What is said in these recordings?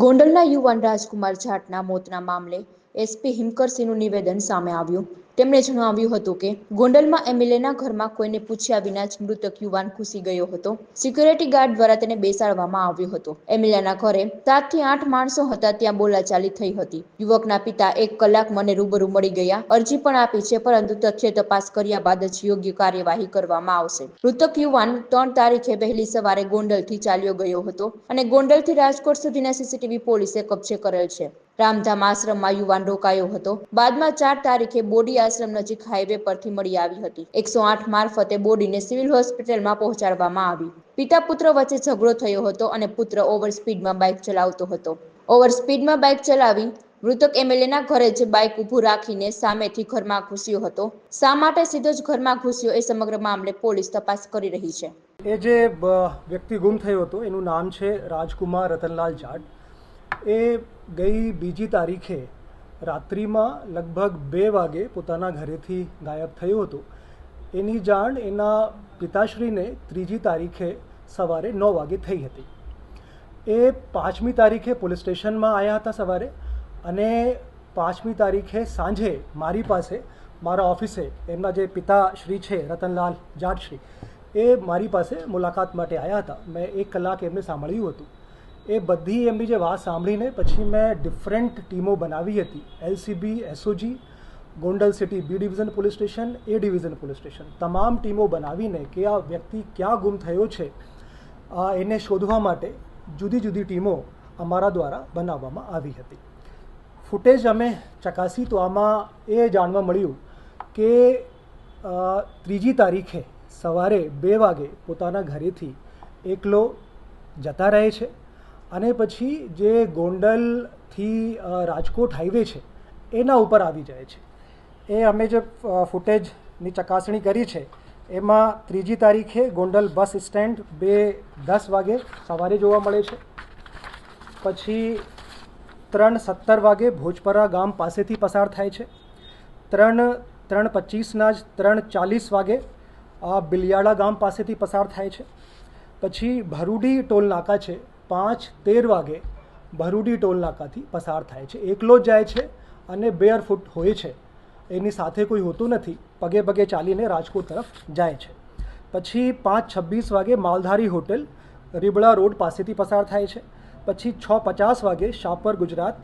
ગોંડલના યુવાન રાજકુમાર જાટના મોતના મામલે એસપી હિમકરસિંહનું નિવેદન સામે આવ્યું. તેમણે જણાવ્યું હતું કે ગોંડલમાં એમએલએના ઘરમાં કોઈને પૂછ્યા વિના જ મૃતક યુવાન ઘૂસી ગયો હતો. સિક્યુરિટી ગાર્ડ દ્વારા તેને બેસાડવામાં આવ્યો હતો. એમએલએના ઘરે 7 થી 8 માણસો હતા. ત્યાં બોલાચાલી થઈ હતી. યુવકના પિતા 1 કલાક મને રૂબરૂ મળી ગયા. અરજી પણ આપી છે, પરંતુ તથ્ય તપાસ કર્યા બાદ જ યોગ્ય કાર્યવાહી કરવામાં આવશે. મૃતક યુવાન 3 તારીખે વહેલી સવારે ગોંડલથી ચાલ્યો ગયો હતો અને ગોંડલથી રાજકોટ સુધીના સીસીટીવી પોલીસે કબજે કરેલ છે. રામધામ આશ્રમમાં યુવાન રોકાયો હતો. બાદમાં 4 તારીખે બોડી આશ્રમ નજીક હાઈવે પરથી મળી આવી હતી. 108 મારફતે બોડીને સિવિલ હોસ્પિટલમાં પહોંચાડવામાં આવી. પિતા પુત્ર વચ્ચે ઝઘડો થયો હતો અને પુત્ર ઓવર સ્પીડમાં બાઇક ચલાવતો હતો. ઓવર સ્પીડમાં બાઇક ચલાવી મૃતક એમએલએના ઘરે જ બાઇક ઊભું રાખીને સામેથી ઘરમાં ઘૂસ્યો હતો. શા માટે સીધો જ ઘરમાં ઘૂસ્યો એ સમગ્ર મામલે પોલીસ તપાસ કરી રહી છે. એ જે વ્યક્તિ ગુમ થયો હતો એનું નામ છે રાજકુમાર રતનલાલ જાટ. એ ગઈ 2જી તારીખે રાત્રિમાં લગભગ 2 વાગે પોતાના ઘરેથી ગાયબ થયો હતો. એની જાણ એના પિતાશ્રીને 3જી તારીખે સવારે 9 વાગે થઈ હતી. એ 5મી તારીખે પોલીસ સ્ટેશનમાં આવ્યા હતા સવારે, અને 5મી તારીખે સાંજે મારી પાસે મારા ઓફિસે એમના જે પિતાશ્રી છે રતનલાલ જાટશ્રી, એ મારી પાસે મુલાકાત માટે આવ્યા હતા. મેં 1 કલાક એમને સાંભળ્યું હતું. એ બધી એમની જે વાત સાંભળીને પછી મેં ડિફરન્ટ ટીમો બનાવી હતી. LCB, SOG, Gondal city B division police station, A division police station, તમામ ટીમો બનાવીને કે આ વ્યક્તિ ક્યાં ગુમ થયો છે એને શોધવા માટે જુદી જુદી ટીમો અમારા દ્વારા બનાવવામાં આવી હતી. ફૂટેજ અમે ચકાસી તો આમાં એ જાણવા મળ્યું કે 3જી તારીખે સવારે 2 વાગે પોતાના ઘરેથી એકલો જતા રહે છે, અને પછી જે ગોંડલથી રાજકોટ હાઈવે છે એના ઉપર આવી જાય છે. એ અમે જે ફૂટેજની ચકાસણી કરી છે એમાં 3જી તારીખે ગોંડલ બસ સ્ટેન્ડ 2:10 વાગે સવારે જોવા મળે છે. પછી 3:17 વાગે ભોજપરા ગામ પાસેથી પસાર થાય છે. 3:25ના જ 3:40 વાગે બિલિયાળા ગામ પાસેથી પસાર થાય છે. પછી ભરૂડી ટોલ નાકા છે, 5:13 વાગે ભરૂડી ટોલ નાકાથી પસાર થાય છે. એકલો જ જાય છે અને બેરફૂટ હોય છે, એની સાથે કોઈ હોતું નથી. પગે પગે ચાલીને રાજકોટ તરફ જાય છે. પછી 5:26 વાગે માલધારી હોટેલ રીબડા રોડ પાસેથી પસાર થાય છે. પછી 6:50 વાગે શાપર ગુજરાત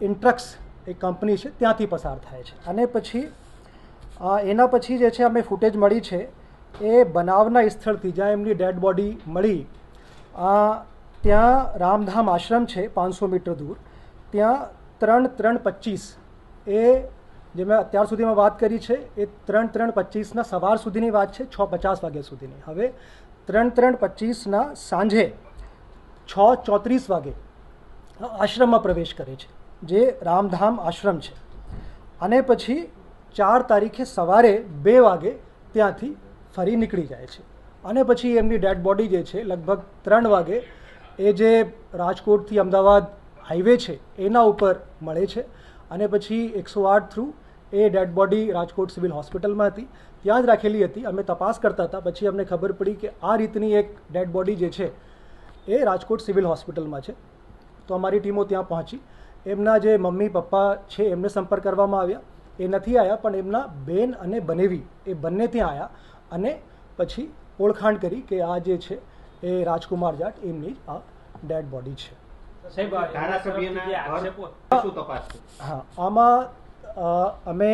ઇન્ટ્રક્સ એક કંપની છે ત્યાંથી પસાર થાય છે. અને પછી એના પછી જે છે અમે ફૂટેજ મળી છે એ બનાવના સ્થળથી જ્યાં એમની ડેડ બોડી મળી, ત્યાં રામધામ આશ્રમ છે 500 મીટર દૂર, ત્યાં 3:25 એ જે મેં અત્યાર સુધીમાં વાત કરી છે એ 3:25ના સવાર સુધીની વાત છે, 6:50 વાગ્યા સુધીની. હવે 3:25ના સાંજે 6:34 વાગે આશ્રમમાં પ્રવેશ કરે છે, જે રામધામ આશ્રમ છે. અને પછી 4 તારીખે સવારે 2 વાગે ત્યાંથી ફરી નીકળી જાય છે. અને પછી એમની ડેડ બોડી જે છે લગભગ 3 વાગે એ જે રાજકોટથી અમદાવાદ હાઈવે છે એના ઉપર મળે છે. અને પછી 108 થ્રુ એ ડેડ બોડી રાજકોટ સિવિલ હોસ્પિટલમાં હતી, ત્યાં જ રાખેલી હતી. અમે તપાસ કરતા હતા, પછી અમને ખબર પડી કે આ રીતની એક ડેડ બોડી જે છે એ રાજકોટ સિવિલ હોસ્પિટલમાં છે. તો અમારી ટીમો ત્યાં પહોંચી. એમના જે મમ્મી પપ્પા છે એમને સંપર્ક કરવામાં આવ્યા. એ નથી આવ્યા, પણ એમના બેન અને બનેવી એ બંને ત્યાં આવ્યા અને પછી ઓળખાણ કરી કે આ જે છે એ રાજકુમાર જાટ એમની આ ડેડ બોડી છે. હા, આમાં અમે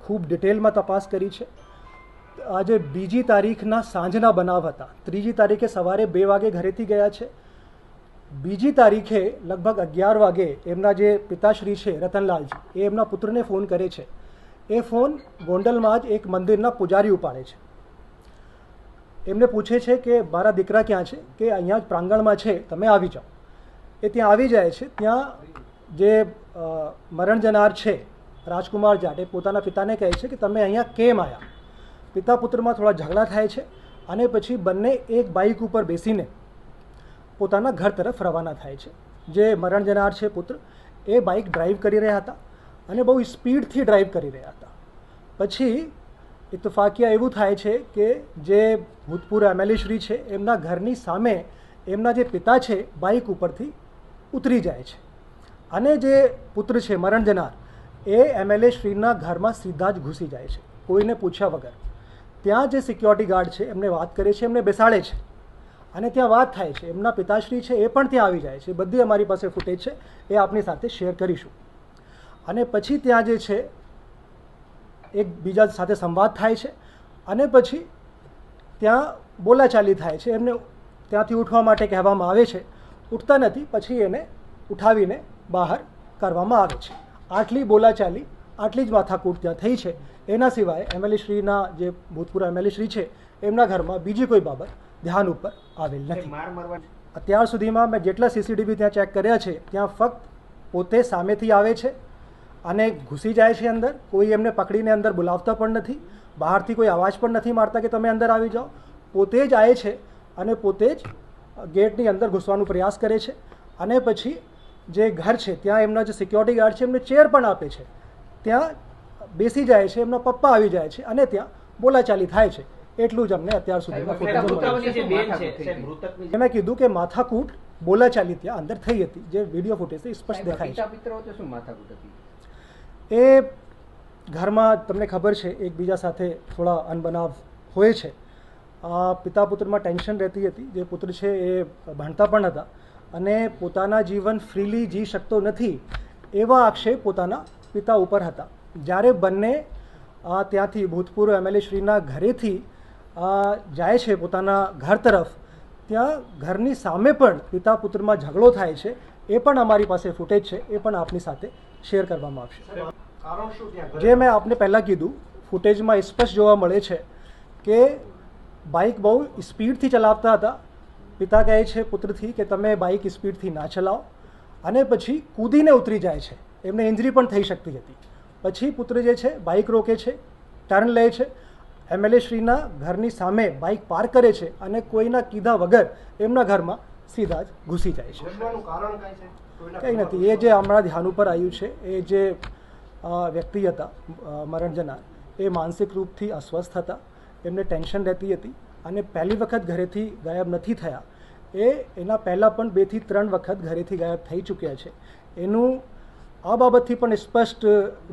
ખૂબ ડિટેલમાં તપાસ કરી છે. આજે 2જી તારીખના સાંજના બનાવ હતા. 3જી તારીખે સવારે 2 વાગે ઘરેથી ગયા છે. 2જી તારીખે લગભગ 11 વાગે એમના જે પિતાશ્રી છે રતનલાલજી, એ એમના પુત્રને ફોન કરે છે. એ ફોન ગોંડલમાં જ એક મંદિરના પૂજારી ઉપાડે છે. એમને પૂછે છે કે મારા દીકરા ક્યાં છે, કે અહીંયા જ પ્રાંગણમાં છે, તમે આવી જાઓ. એ ત્યાં આવી જાય છે. ત્યાં જે મરણ જનાર છે રાજકુમાર જાટ, એ પોતાના પિતાને કહે છે કે તમે અહીંયા કેમ આવ્યા. પિતા પુત્રમાં થોડા ઝઘડા થાય છે અને પછી બંને એક બાઇક ઉપર બેસીને પોતાના ઘર તરફ રવાના થાય છે. જે મરણ જનાર છે પુત્ર, એ બાઇક ડ્રાઈવ કરી રહ્યા હતા અને બહુ સ્પીડથી ડ્રાઈવ કરી રહ્યા હતા. પછી ઇત્તફાકિયા એવું થાય છે કે જે ભૂતપૂર્વ એમએલએ શ્રી છે એમના ઘરની સામે એમના જે પિતા છે બાઇક ઉપરથી ઉતરી જાય છે અને જે પુત્ર છે મરણ જનાર એ એમએલએ શ્રીના ઘરમાં સીધા જ ઘૂસી જાય છે કોઈને પૂછ્યા વગર. ત્યાં જે સિક્યોરિટી ગાર્ડ છે એમને વાત કરે છે, એમને બેસાડે છે અને ત્યાં વાત થાય છે. એમના પિતાશ્રી છે એ પણ ત્યાં આવી જાય છે. બધી અમારી પાસે ફૂટેજ છે, એ આપની સાથે શેર કરીશું. અને પછી ત્યાં જે છે એકબીજા સાથે સંવાદ થાય છે અને પછી ત્યાં બોલાચાલી થાય છે. એમને ત્યાંથી ઉઠવા માટે કહેવામાં આવે છે, ઉઠતા નથી. પછી એને ઉઠાવીને બહાર કરવામાં આવે છે. આટલી બોલાચાલી, આટલી જ માથાકૂટ ત્યાં થઈ છે. એના સિવાય એમએલએ શ્રીના જે ભૂતપૂર્વ એમએલએ શ્રી છે એમના ઘરમાં બીજી કોઈ બાબત ધ્યાન ઉપર આવેલ નથી. અત્યાર સુધીમાં મેં જેટલા સીસીટીવી ત્યાં ચેક કર્યા છે ત્યાં ફક્ત પોતે સામેથી આવે છે અને ઘૂસી જાય છે અંદર. કોઈ એમને પકડીને અંદર બોલાવતા પણ નથી, બહારથી કોઈ અવાજ પણ નથી મારતા કે તમે અંદર આવી જાઓ. પોતે જ આવે છે અને પોતે જ ગેટની અંદર ઘૂસવાનો પ્રયાસ કરે છે. અને પછી જે ઘર છે ત્યાં એમના જે સિક્યોરિટી ગાર્ડ છે એમને ચેર પણ આપે છે, ત્યાં બેસી જાય છે. એમના પપ્પા આવી જાય છે અને ત્યાં બોલાચાલી થાય છે. એટલું જ અમને અત્યાર સુધીમાં મેં કીધું કે માથાકૂટ, બોલાચાલી ત્યાં અંદર થઈ હતી, જે વિડીયો ફૂટેજથી સ્પષ્ટ દેખાય છે. એ ઘરમાં તમને ખબર છે એકબીજા સાથે થોડા અનબનાવ હોય છે. પિતા પુત્રમાં ટેન્શન રહેતી હતી. જે પુત્ર છે એ ભણતા પણ હતા અને પોતાના જીવન ફ્રીલી જી શકતો નથી એવા આક્ષેપ પોતાના પિતા ઉપર હતા. જ્યારે બંને ત્યાંથી ભૂતપૂર્વ એમએલએ શ્રીના ઘરેથી જાય છે પોતાના ઘર તરફ, ત્યાં ઘરની સામે પણ પિતા પુત્રમાં ઝઘડો થાય છે. એ પણ અમારી પાસે ફૂટેજ છે, એ પણ આપની સાથે શેર કરવામાં આવશે. જે મેં આપને પહેલાં કીધું, ફૂટેજમાં સ્પષ્ટ જોવા મળે છે કે બાઇક બહુ સ્પીડથી ચલાવતા હતા. પિતા કહે છે પુત્રથી કે તમે બાઇક સ્પીડથી ના ચલાવો અને પછી કૂદીને ઉતરી જાય છે. એમને ઇન્જરી પણ થઈ શકતી હતી. પછી પુત્ર જે છે બાઇક રોકે છે, ટર્ન લે છે, એમએલએ શ્રીના ઘરની સામે બાઇક પાર્ક કરે છે અને કોઈના કીધા વગર એમના ઘરમાં સીધા જ ઘૂસી જાય છે. કંઈ નથી. એ જે હમણાં ધ્યાન ઉપર આવ્યું છે, એ જે વ્યક્તિ હતા મરણ જનાર, એ માનસિક રૂપથી અસ્વસ્થ હતા. એમને ટેન્શન રહેતી હતી અને પહેલી વખત ઘરેથી ગાયબ નથી થયા. એના પહેલાં પણ 2 થી 3 વખત ઘરેથી ગાયબ થઈ ચૂક્યા છે. એનું આ બાબતથી પણ સ્પષ્ટ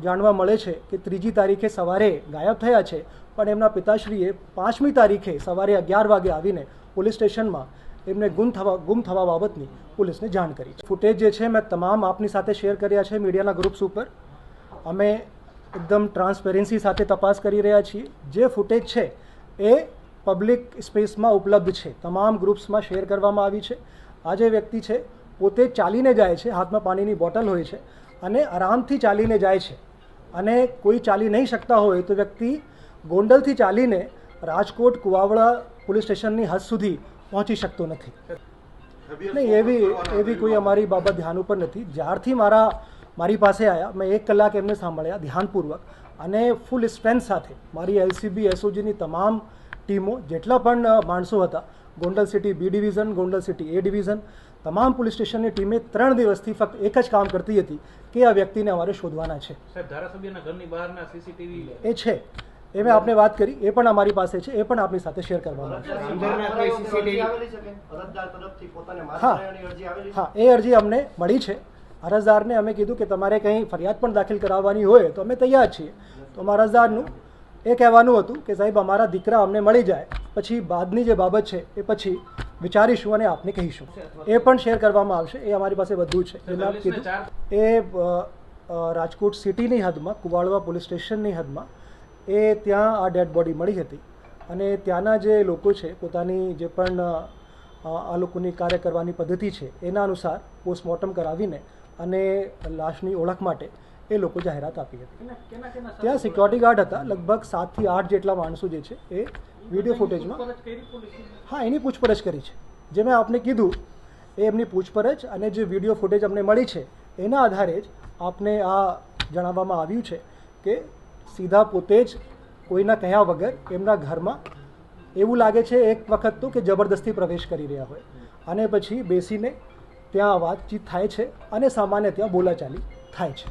જાણવા મળે છે કે 3જી તારીખે સવારે ગાયબ થયા છે, પણ એમના પિતાશ્રીએ 5મી તારીખે સવારે 11 વાગે આવીને પોલીસ સ્ટેશનમાં એમને ગુમ થવા બાબતની પોલીસને જાણ કરી છે. ફૂટેજ જે છે મેં તમામ આપની સાથે શેર કર્યા છે મીડિયાના ગ્રુપ્સ ઉપર. અમે એકદમ ટ્રાન્સપેરન્સી સાથે તપાસ કરી રહ્યા છીએ. જે ફૂટેજ છે એ પબ્લિક સ્પેસમાં ઉપલબ્ધ છે, તમામ ગ્રુપ્સમાં શેર કરવામાં આવી છે. આ જે વ્યક્તિ છે પોતે ચાલીને જાય છે, હાથમાં પાણીની બોટલ હોય છે અને આરામથી ચાલીને જાય છે. અને કોઈ ચાલી નહીં શકતા હોય તો વ્યક્તિ ગોંડલથી ચાલીને રાજકોટ કુવાવડા પોલીસ સ્ટેશનની હદ સુધી પહોંચી શકતો નથી. નહીં, એવી કોઈ અમારી બાબત ધ્યાન ઉપર નથી. જ્યારથી મારી પાસે આવ્યા, મેં 1 કલાક એમને સાંભળ્યા ધ્યાનપૂર્વક અને ફૂલ સ્ટ્રેન્થ સાથે. મારી એલસીબી એસઓજીની તમામ ટીમો, જેટલા પણ માણસો હતા, Gondal city B division, Gondal city A division, તમામ પોલીસ સ્ટેશનની ટીમે 3 દિવસથી ફક્ત એક જ કામ કરતી હતી કે આ વ્યક્તિને અમારે શોધવાના છે. ધારાસભ્યના ઘરની બહારના સીસીટીવી એ છે, એ મેં આપને વાત કરી, એ પણ અમારી પાસે છે, એ પણ આપની સાથે શેર કરવામાં આવશે. હા, એ અરજી અમને મળી છે. અરજદારને અમે કીધું કે તમારે કંઈ ફરિયાદ પણ દાખલ કરાવવાની હોય તો અમે તૈયાર છીએ. તો અમારા અરજદારનું એ કહેવાનું હતું કે સાહેબ અમારા દીકરા અમને મળી જાય, પછી બાદની જે બાબત છે એ પછી વિચારીશું અને આપને કહીશું. એ પણ શેર કરવામાં આવશે. એ અમારી પાસે બધું છે. એ મેં કીધું એ રાજકોટ સિટીની હદમાં, કુવાડવા પોલીસ સ્ટેશનની હદમાં એ ત્યાં આ ડેડ બોડી મળી હતી અને ત્યાંના જે લોકો છે પોતાની જે પણ આ લોકોની કાર્ય કરવાની પદ્ધતિ છે એના અનુસાર પોસ્ટમોર્ટમ કરાવીને અને લાશની ઓળખ માટે એ લોકો જાહેરાત આપી હતી. ત્યાં સિક્યોરિટી ગાર્ડ હતા, લગભગ 7 થી 8 જેટલા માણસો જે છે એ વિડીયો ફૂટેજમાં. હા, એની પૂછપરછ કરી છે. જે મેં આપને કીધું એ એમની પૂછપરછ અને જે વિડીયો ફૂટેજ અમને મળી છે એના આધારે જ આપને આ જણાવવામાં આવ્યું છે કે સીધા પોતે જ કોઈના કહ્યા વગર એમના ઘરમાં એવું લાગે છે એક વખત તો કે જબરદસ્તી પ્રવેશ કરી રહ્યા હોય અને પછી બેસીને ત્યાં વાતચીત થાય છે અને સામાન્ય ત્યાં બોલાચાલી થાય છે.